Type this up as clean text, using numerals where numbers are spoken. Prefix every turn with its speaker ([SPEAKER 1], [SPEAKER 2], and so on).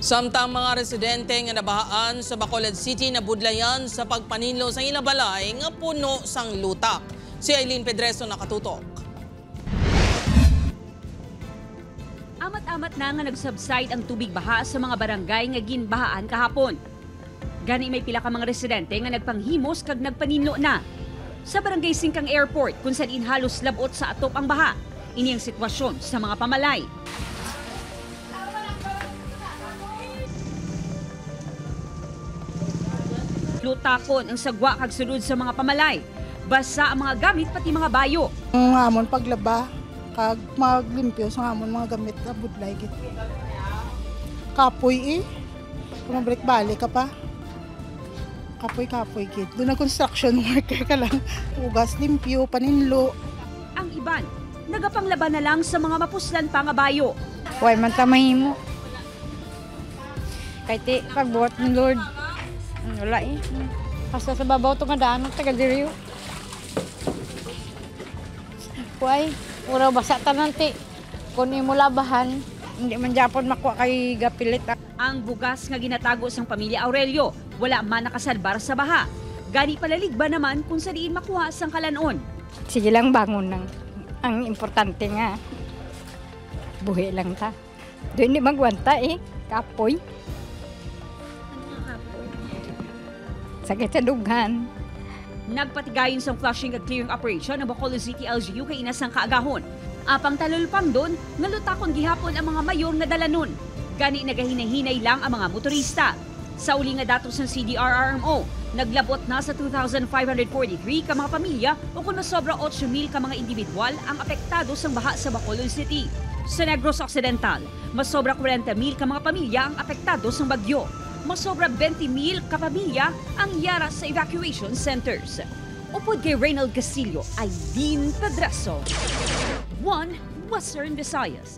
[SPEAKER 1] Samtang mga residente nga nabahaan sa Bacolod City na budlayan sa pagpaninlo sa ilabalay nga puno sang lutak. Si Aileen Pedreso nakatutok.
[SPEAKER 2] Amat-amat na nga nag-subside ang tubig baha sa mga barangay nga ginbahaan kahapon. Gani may pila ka mga residente nga nagpanghimos kag nagpaninlo na. Sa barangay Singkang Airport kung saan halos labot sa atop ang baha. Ini ang sitwasyon sa mga pamalay. Lutakon ang sagwa kag sulod sa mga pamalay. Basa ang mga gamit pati mga bayo.
[SPEAKER 3] Ang amon paglaba kag maglimpyo sa amon mga gamit na budlay gid. Kapoy kung break balik ka pa. Kapoy gid. Doon na construction worker ka lang. Ugas, limpyo, paninlo.
[SPEAKER 2] Ang iban, nagapanglaban na lang sa mga mapuslan pa nga bayo.
[SPEAKER 4] Huwag man tamahimo. Kahit pagbuhat ng Lord. Wala Basta sa babaw ito nga daan ng taga-diriyo. Huwag, uraw basa tananti. Kung imo labahan, hindi man Japon makuha kay gapilit.
[SPEAKER 2] Ang bugas nga ginatago sang pamilya Aurelio, wala man nakasalbar sa baha. Gani palalig ba naman kung saan makuha sang kalanon?
[SPEAKER 4] Sige lang bangon ng. Ang importante nga, buhi lang ta. Doon hindi magwanta kapoy. Sakit sa dughan.
[SPEAKER 2] Nagpatigayon sa flushing at clearing operation ng Bacolod City LGU kay inasang kaagahon. Apang talulpang doon, ngalutakon gihapon ang mga mayor nga dalanon. Gani nagahinay-hinay lang ang mga motorista. Sa uli nga datos ng CDRRMO, naglabot na sa 2,543 ka mga pamilya o kung masobra 8,000 ka mga individual ang apektado sa baha sa Bacolod City. Sa Negros Occidental, masobra 40,000 ka mga pamilya ang apektado sa bagyo. Masobra 20,000 kapamilya ang yara sa evacuation centers. Upod kay Reynald Castillo, Aileen Pedreso, One Western Visayas.